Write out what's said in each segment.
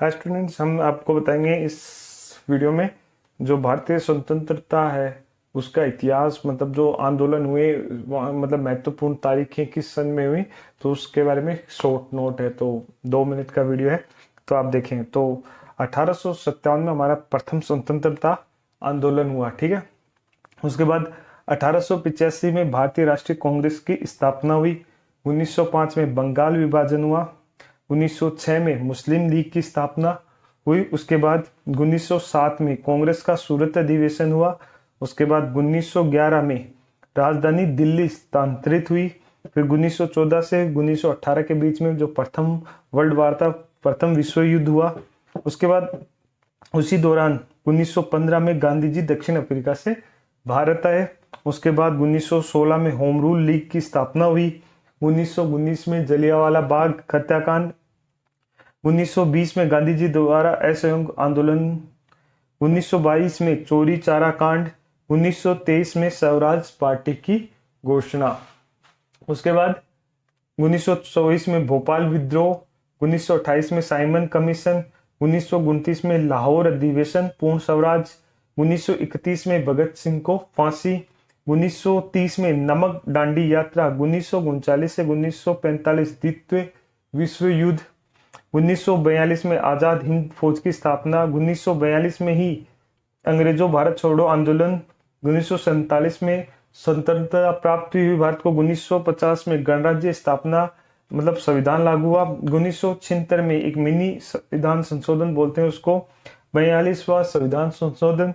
Hi students, हम आपको बताएंगे इस वीडियो में जो भारतीय स्वतंत्रता है उसका इतिहास, मतलब जो आंदोलन हुए मतलब महत्वपूर्ण तारीखें किस सन में हुई, तो उसके बारे में शॉर्ट नोट है। तो 2 मिनट का वीडियो है, तो आप देखें। तो 1857 में हमारा प्रथम स्वतंत्रता आंदोलन हुआ, ठीक है। उसके बाद 1885 में भारतीय राष्ट्रीय कांग्रेस की स्थापना हुई। 1905 में बंगाल विभाजन हुआ। 1906 में मुस्लिम लीग की स्थापना हुई। उसके बाद 1907 में कांग्रेस का सूरत अधिवेशन हुआ। उसके बाद 1911 में राजधानी दिल्ली स्थानांतरित हुई। फिर 1914 से 1918 के बीच में जो प्रथम वर्ल्ड वार था, प्रथम विश्व युद्ध हुआ। उसके बाद उसी दौरान 1915 में गांधी जी दक्षिण अफ्रीका से भारत आए। उसके बाद 1916 में होम रूल लीग की स्थापना हुई। 1919 में जलियांवाला बाग हत्याकांड। 1920 में गांधी जी द्वारा असहयोग आंदोलन। 1922 में चोरी चारा कांड। 1923 में स्वराज पार्टी की घोषणा। उसके बाद 1924 में भोपाल विद्रोह। 1928 में साइमन कमीशन। 1929 में लाहौर अधिवेशन पूर्ण स्वराज। 1931 में भगत सिंह को फांसी। 1930 में नमक डांडी यात्रा। 1939 से 1945 द्वितीय विश्व युद्ध। 1942 में आजाद हिंद फौज की स्थापना। 1942 में ही अंग्रेजों भारत छोड़ो आंदोलन। 1947 में स्वतंत्रता प्राप्त हुई भारत को। 1950 में गणराज्य स्थापना, मतलब संविधान लागू हुआ। 1976 में एक मिनी संविधान संशोधन बोलते हैं उसको, 42वां संविधान संशोधन।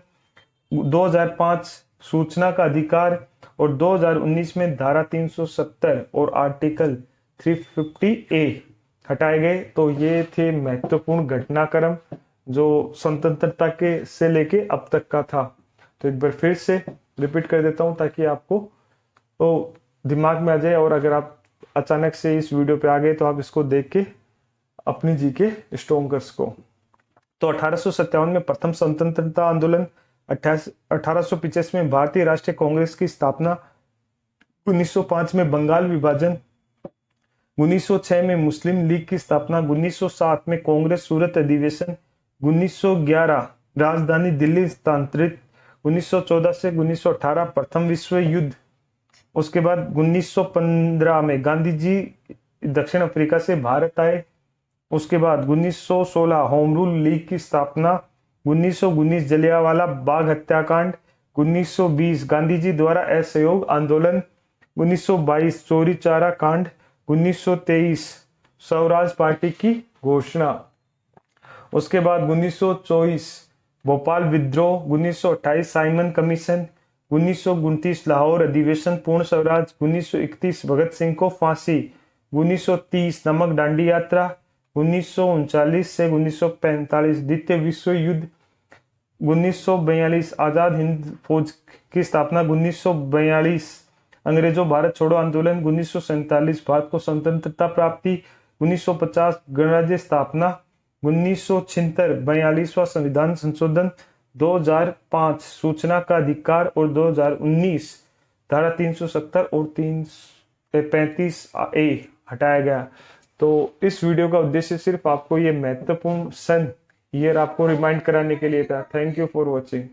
2005 सूचना का अधिकार। और 2019 में धारा 370 और आर्टिकल 350A हटाए गए। तो ये थे महत्वपूर्ण घटनाक्रम जो स्वतंत्रता के से लेके अब तक का था। तो एक बार फिर से रिपीट कर देता हूँ ताकि आपको तो दिमाग में आ जाए, और अगर आप अचानक से इस वीडियो पे आ गए तो आप इसको देख के अपनी जी के स्ट्रॉन्ग कर सको। तो 1857 में प्रथम स्वतंत्रता आंदोलन। 1885 में भारतीय राष्ट्रीय कांग्रेस की स्थापना। 1905 में बंगाल विभाजन। 1906 में मुस्लिम लीग की स्थापना। 1907 में कांग्रेस सूरत अधिवेशन। 1911 राजधानी दिल्ली स्थानांतरित। 1914 से 1918 प्रथम विश्व युद्ध। उसके बाद 1915 में गांधी जी दक्षिण अफ्रीका से भारत आए। उसके बाद 1916 होम रूल लीग की स्थापना। 1919 जलियांवाला बाग हत्याकांड। 1920 गांधी जी द्वारा असहयोग आंदोलन। 1922 चोरी चारा कांड। 1923 स्वराज पार्टी की घोषणा। उसके बाद 1924 भोपाल विद्रोह। 1928 साइमन कमीशन। 1929 लाहौर अधिवेशन पूर्ण स्वराज। 1931 भगत सिंह को फांसी। 1930 नमक डांडी यात्रा। 1939 से 1945 द्वितीय विश्व युद्ध। 1942 आजाद हिंद फौज की स्थापना। 1942 अंग्रेजों भारत छोड़ो आंदोलन। 1947 भारत को स्वतंत्रता प्राप्ति। 1950 गणराज्य स्थापना। 1976 42वां संविधान संशोधन। 2005 सूचना का अधिकार। और 2019 धारा 370 और 335A हटाया गया। तो इस वीडियो का उद्देश्य सिर्फ आपको ये महत्वपूर्ण सन ईयर आपको रिमाइंड कराने के लिए था। Thank you for watching.